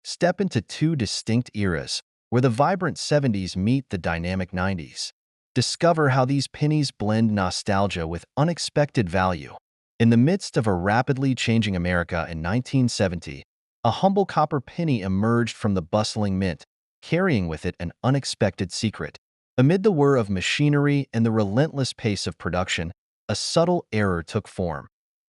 step into two distinct eras where the vibrant 70s meet the dynamic 90s. Discover how these pennies blend nostalgia with unexpected value. In the midst of a rapidly changing America in 1970, a humble copper penny emerged from the bustling mint, carrying with it an unexpected secret. Amid the whir of machinery and the relentless pace of production, a subtle error took form.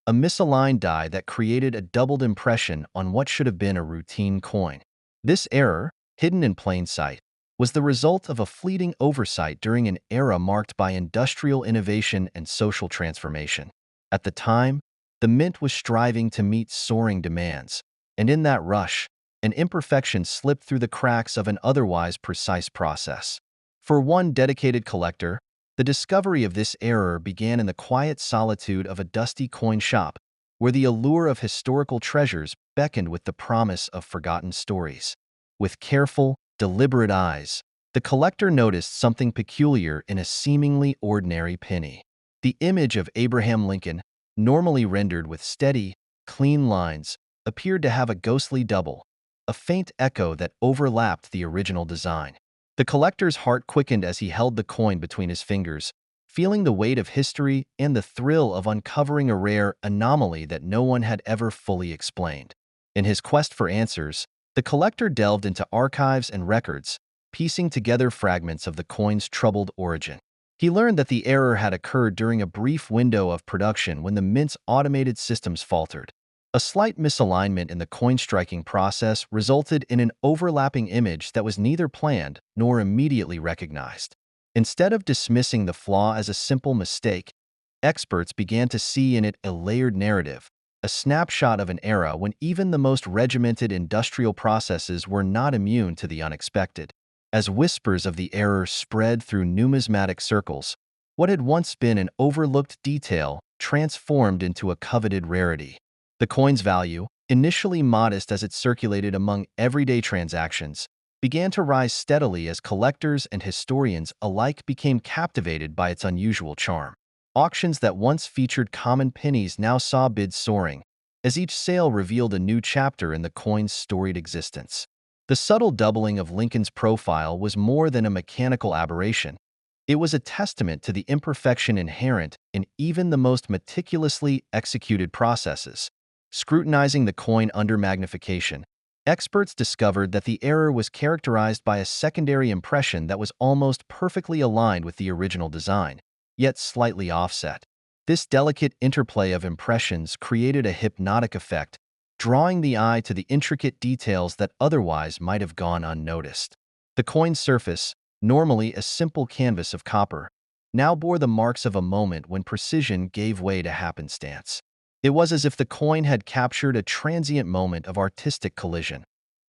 A misaligned die that created a doubled impression on what should have been a routine coin. This error, hidden in plain sight, was the result of a fleeting oversight during an era marked by industrial innovation and social transformation. At the time, the mint was striving to meet soaring demands, and in that rush, an imperfection slipped through the cracks of an otherwise precise process. For one dedicated collector, the discovery of this error began in the quiet solitude of a dusty coin shop, where the allure of historical treasures beckoned with the promise of forgotten stories. With careful, deliberate eyes, the collector noticed something peculiar in a seemingly ordinary penny. The image of Abraham Lincoln, normally rendered with steady, clean lines, appeared to have a ghostly double, a faint echo that overlapped the original design. The collector's heart quickened as he held the coin between his fingers, feeling the weight of history and the thrill of uncovering a rare anomaly that no one had ever fully explained. In his quest for answers, the collector delved into archives and records, piecing together fragments of the coin's troubled origin. He learned that the error had occurred during a brief window of production when the mint's automated systems faltered. A slight misalignment in the coin-striking process resulted in an overlapping image that was neither planned nor immediately recognized. Instead of dismissing the flaw as a simple mistake, experts began to see in it a layered narrative, a snapshot of an era when even the most regimented industrial processes were not immune to the unexpected. As whispers of the error spread through numismatic circles, what had once been an overlooked detail transformed into a coveted rarity. The coin's value, initially modest as it circulated among everyday transactions, began to rise steadily as collectors and historians alike became captivated by its unusual charm. Auctions that once featured common pennies now saw bids soaring, as each sale revealed a new chapter in the coin's storied existence. The subtle doubling of Lincoln's profile was more than a mechanical aberration. It was a testament to the imperfection inherent in even the most meticulously executed processes. Scrutinizing the coin under magnification, experts discovered that the error was characterized by a secondary impression that was almost perfectly aligned with the original design, yet slightly offset. This delicate interplay of impressions created a hypnotic effect, drawing the eye to the intricate details that otherwise might have gone unnoticed. The coin's surface, normally a simple canvas of copper, now bore the marks of a moment when precision gave way to happenstance. It was as if the coin had captured a transient moment of artistic collision,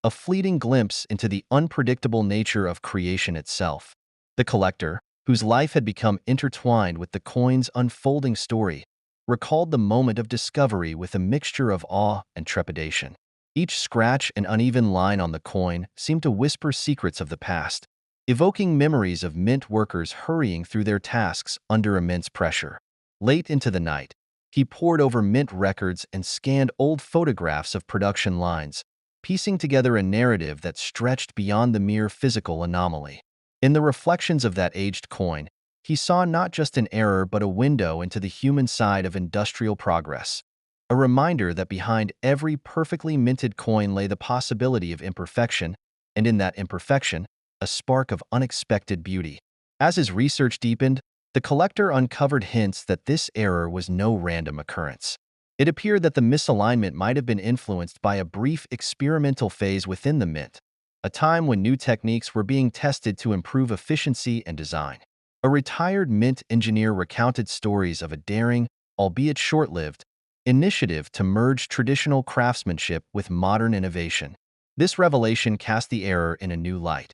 a fleeting glimpse into the unpredictable nature of creation itself. The collector, whose life had become intertwined with the coin's unfolding story, recalled the moment of discovery with a mixture of awe and trepidation. Each scratch and uneven line on the coin seemed to whisper secrets of the past, evoking memories of mint workers hurrying through their tasks under immense pressure. Late into the night, he pored over mint records and scanned old photographs of production lines, piecing together a narrative that stretched beyond the mere physical anomaly. In the reflections of that aged coin, he saw not just an error but a window into the human side of industrial progress, a reminder that behind every perfectly minted coin lay the possibility of imperfection, and in that imperfection, a spark of unexpected beauty. As his research deepened, the collector uncovered hints that this error was no random occurrence. It appeared that the misalignment might have been influenced by a brief experimental phase within the mint, a time when new techniques were being tested to improve efficiency and design. A retired mint engineer recounted stories of a daring, albeit short-lived, initiative to merge traditional craftsmanship with modern innovation. This revelation cast the error in a new light.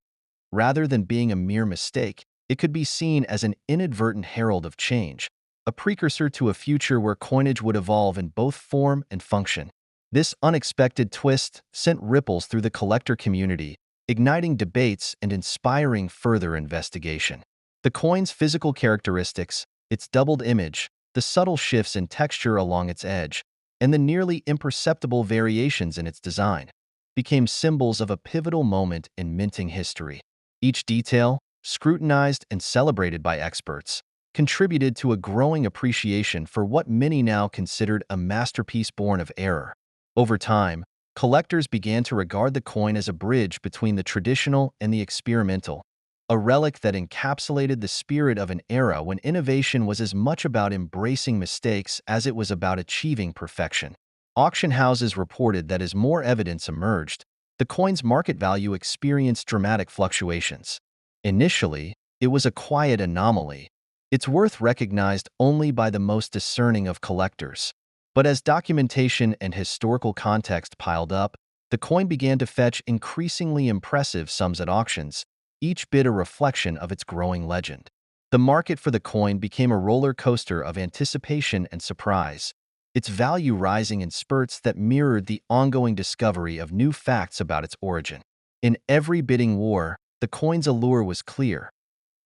Rather than being a mere mistake, it could be seen as an inadvertent herald of change, a precursor to a future where coinage would evolve in both form and function. This unexpected twist sent ripples through the collector community, igniting debates and inspiring further investigation. The coin's physical characteristics, its doubled image, the subtle shifts in texture along its edge, and the nearly imperceptible variations in its design, became symbols of a pivotal moment in minting history. Each detail, scrutinized and celebrated by experts, contributed to a growing appreciation for what many now considered a masterpiece born of error. Over time, collectors began to regard the coin as a bridge between the traditional and the experimental, a relic that encapsulated the spirit of an era when innovation was as much about embracing mistakes as it was about achieving perfection. Auction houses reported that as more evidence emerged, the coin's market value experienced dramatic fluctuations. Initially, it was a quiet anomaly, its worth recognized only by the most discerning of collectors. But as documentation and historical context piled up, the coin began to fetch increasingly impressive sums at auctions, each bid a reflection of its growing legend. The market for the coin became a roller coaster of anticipation and surprise, its value rising in spurts that mirrored the ongoing discovery of new facts about its origin. In every bidding war, the coin's allure was clear.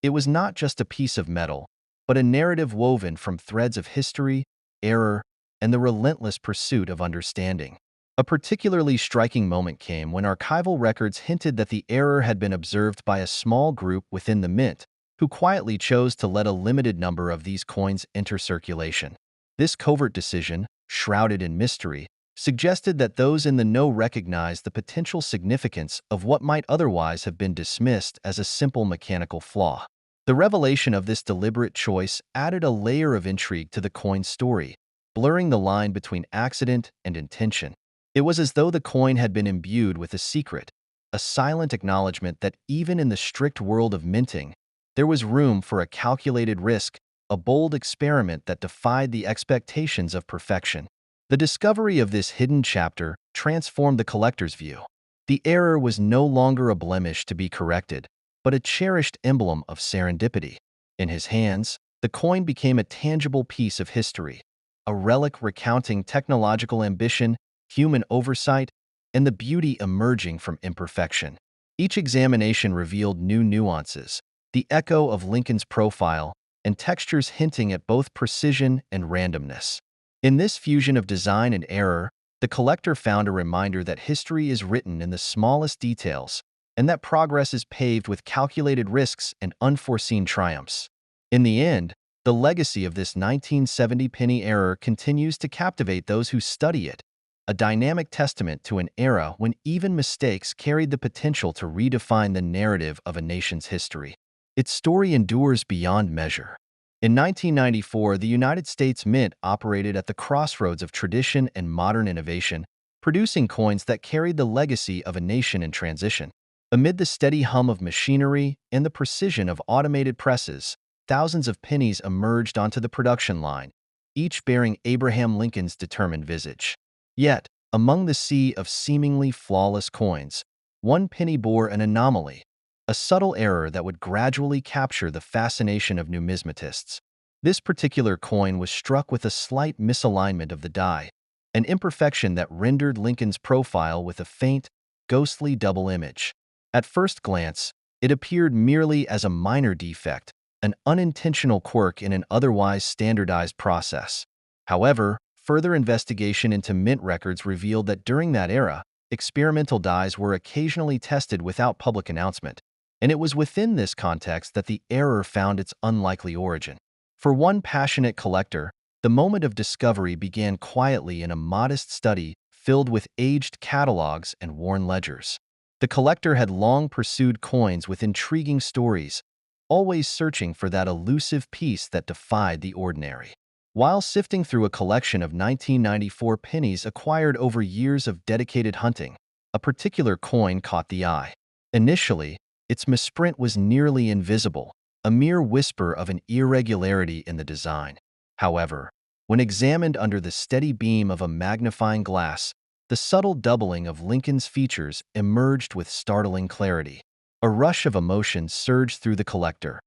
It was not just a piece of metal, but a narrative woven from threads of history, error, and the relentless pursuit of understanding. A particularly striking moment came when archival records hinted that the error had been observed by a small group within the mint, who quietly chose to let a limited number of these coins enter circulation. This covert decision, shrouded in mystery, suggested that those in the know recognized the potential significance of what might otherwise have been dismissed as a simple mechanical flaw. The revelation of this deliberate choice added a layer of intrigue to the coin's story, blurring the line between accident and intention. It was as though the coin had been imbued with a secret, a silent acknowledgement that even in the strict world of minting, there was room for a calculated risk, a bold experiment that defied the expectations of perfection. The discovery of this hidden chapter transformed the collector's view. The error was no longer a blemish to be corrected, but a cherished emblem of serendipity. In his hands, the coin became a tangible piece of history, a relic recounting technological ambition, human oversight, and the beauty emerging from imperfection. Each examination revealed new nuances, the echo of Lincoln's profile, and textures hinting at both precision and randomness. In this fusion of design and error, the collector found a reminder that history is written in the smallest details, and that progress is paved with calculated risks and unforeseen triumphs. In the end, the legacy of this 1970 penny error continues to captivate those who study it, a dynamic testament to an era when even mistakes carried the potential to redefine the narrative of a nation's history. Its story endures beyond measure. In 1994, the United States Mint operated at the crossroads of tradition and modern innovation, producing coins that carried the legacy of a nation in transition. Amid the steady hum of machinery and the precision of automated presses, thousands of pennies emerged onto the production line, each bearing Abraham Lincoln's determined visage. Yet, among the sea of seemingly flawless coins, one penny bore an anomaly, a subtle error that would gradually capture the fascination of numismatists. This particular coin was struck with a slight misalignment of the die, an imperfection that rendered Lincoln's profile with a faint, ghostly double image. At first glance, it appeared merely as a minor defect, an unintentional quirk in an otherwise standardized process. However, further investigation into mint records revealed that during that era, experimental dies were occasionally tested without public announcement, and it was within this context that the error found its unlikely origin. For one passionate collector, the moment of discovery began quietly in a modest study filled with aged catalogs and worn ledgers. The collector had long pursued coins with intriguing stories, always searching for that elusive piece that defied the ordinary. While sifting through a collection of 1994 pennies acquired over years of dedicated hunting, a particular coin caught the eye. Initially, its misprint was nearly invisible, a mere whisper of an irregularity in the design. However, when examined under the steady beam of a magnifying glass, the subtle doubling of Lincoln's features emerged with startling clarity. A rush of emotion surged through the collector.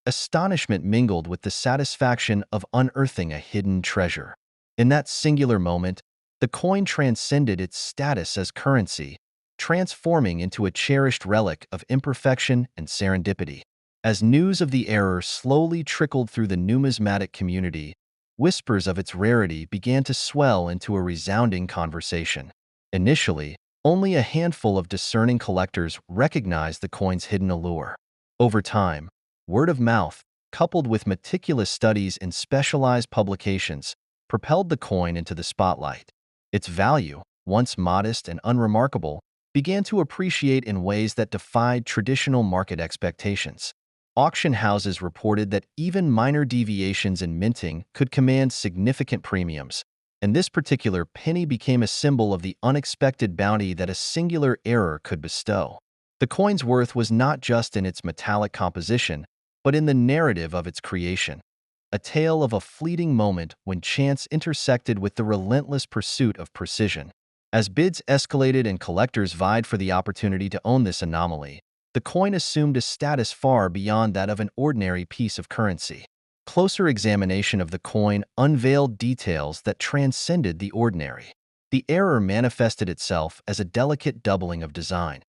Astonishment mingled with the satisfaction of unearthing a hidden treasure. In that singular moment, the coin transcended its status as currency, transforming into a cherished relic of imperfection and serendipity. As news of the error slowly trickled through the numismatic community, whispers of its rarity began to swell into a resounding conversation. Initially, Only a handful of discerning collectors recognized the coin's hidden allure. Over time, word of mouth, coupled with meticulous studies in specialized publications, propelled the coin into the spotlight. Its value, once modest and unremarkable, began to appreciate in ways that defied traditional market expectations. Auction houses reported that even minor deviations in minting could command significant premiums, and this particular penny became a symbol of the unexpected bounty that a singular error could bestow. The coin's worth was not just in its metallic composition, but in the narrative of its creation, a tale of a fleeting moment when chance intersected with the relentless pursuit of precision. As bids escalated and collectors vied for the opportunity to own this anomaly, the coin assumed a status far beyond that of an ordinary piece of currency. Closer examination of the coin unveiled details that transcended the ordinary. The error manifested itself as a delicate doubling of design,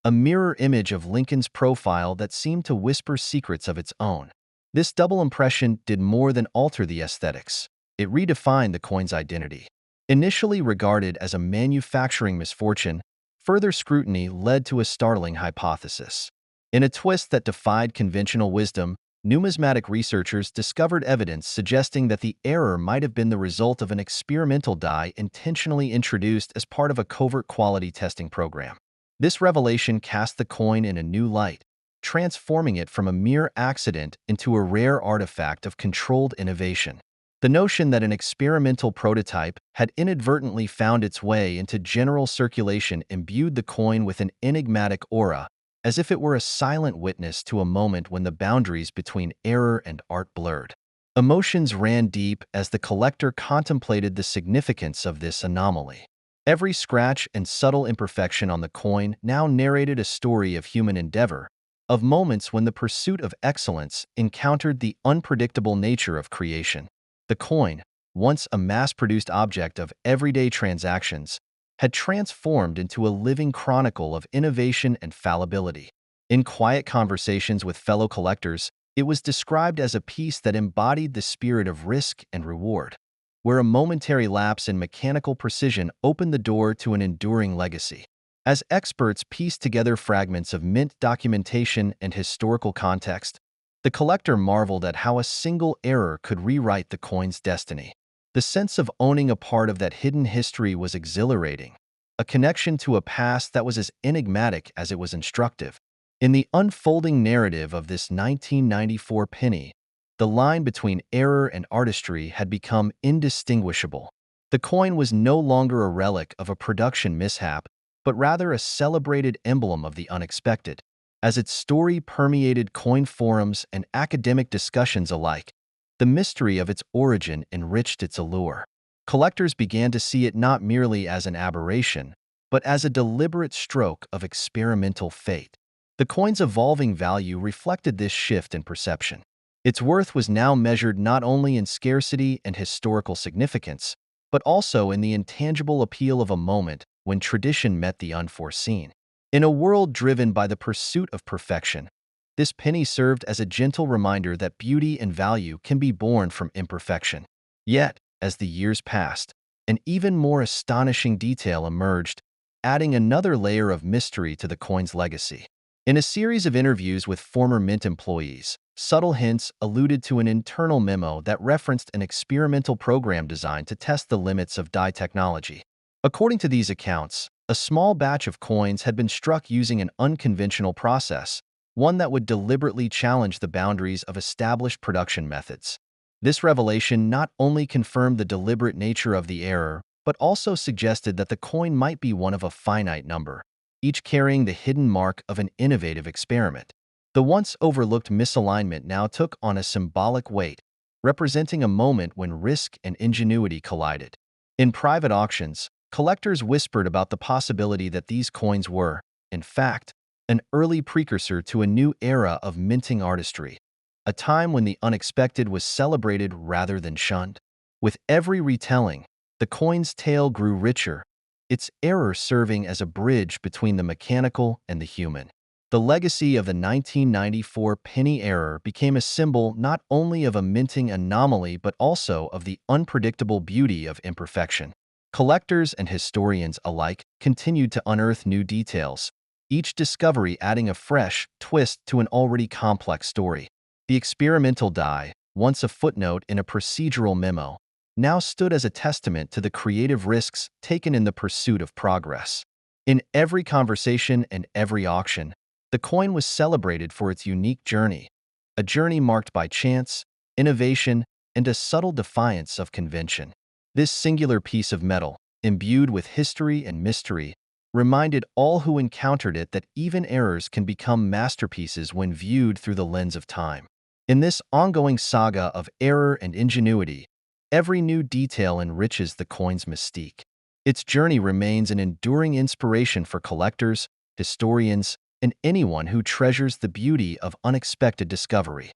a mirror image of Lincoln's profile that seemed to whisper secrets of its own. This double impression did more than alter the aesthetics. It redefined the coin's identity. Initially regarded as a manufacturing misfortune, further scrutiny led to a startling hypothesis. In a twist that defied conventional wisdom, numismatic researchers discovered evidence suggesting that the error might have been the result of an experimental die intentionally introduced as part of a covert quality testing program. This revelation cast the coin in a new light, transforming it from a mere accident into a rare artifact of controlled innovation. The notion that an experimental prototype had inadvertently found its way into general circulation imbued the coin with an enigmatic aura, as if it were a silent witness to a moment when the boundaries between error and art blurred. Emotions ran deep as the collector contemplated the significance of this anomaly. Every scratch and subtle imperfection on the coin now narrated a story of human endeavor, of moments when the pursuit of excellence encountered the unpredictable nature of creation. The coin, once a mass-produced object of everyday transactions, had transformed into a living chronicle of innovation and fallibility. In quiet conversations with fellow collectors, it was described as a piece that embodied the spirit of risk and reward, where a momentary lapse in mechanical precision opened the door to an enduring legacy. As experts pieced together fragments of mint documentation and historical context, the collector marveled at how a single error could rewrite the coin's destiny. The sense of owning a part of that hidden history was exhilarating, a connection to a past that was as enigmatic as it was instructive. In the unfolding narrative of this 1994 penny, the line between error and artistry had become indistinguishable. The coin was no longer a relic of a production mishap, but rather a celebrated emblem of the unexpected. As its story permeated coin forums and academic discussions alike, the mystery of its origin enriched its allure. Collectors began to see it not merely as an aberration, but as a deliberate stroke of experimental fate. The coin's evolving value reflected this shift in perception. Its worth was now measured not only in scarcity and historical significance, but also in the intangible appeal of a moment when tradition met the unforeseen. In a world driven by the pursuit of perfection, this penny served as a gentle reminder that beauty and value can be born from imperfection. Yet, as the years passed, an even more astonishing detail emerged, adding another layer of mystery to the coin's legacy. In a series of interviews with former Mint employees, subtle hints alluded to an internal memo that referenced an experimental program designed to test the limits of die technology. According to these accounts, a small batch of coins had been struck using an unconventional process, one that would deliberately challenge the boundaries of established production methods. This revelation not only confirmed the deliberate nature of the error, but also suggested that the coin might be one of a finite number, each carrying the hidden mark of an innovative experiment. The once overlooked misalignment now took on a symbolic weight, representing a moment when risk and ingenuity collided. In private auctions, collectors whispered about the possibility that these coins were, in fact, an early precursor to a new era of minting artistry, a time when the unexpected was celebrated rather than shunned. With every retelling, the coin's tale grew richer, its error serving as a bridge between the mechanical and the human. The legacy of the 1994 penny error became a symbol not only of a minting anomaly but also of the unpredictable beauty of imperfection. Collectors and historians alike continued to unearth new details, each discovery adding a fresh twist to an already complex story. The experimental die, once a footnote in a procedural memo, now stood as a testament to the creative risks taken in the pursuit of progress. In every conversation and every auction, the coin was celebrated for its unique journey, a journey marked by chance, innovation, and a subtle defiance of convention. This singular piece of metal, imbued with history and mystery, reminded all who encountered it that even errors can become masterpieces when viewed through the lens of time. In this ongoing saga of error and ingenuity, every new detail enriches the coin's mystique. Its journey remains an enduring inspiration for collectors, historians, and anyone who treasures the beauty of unexpected discovery.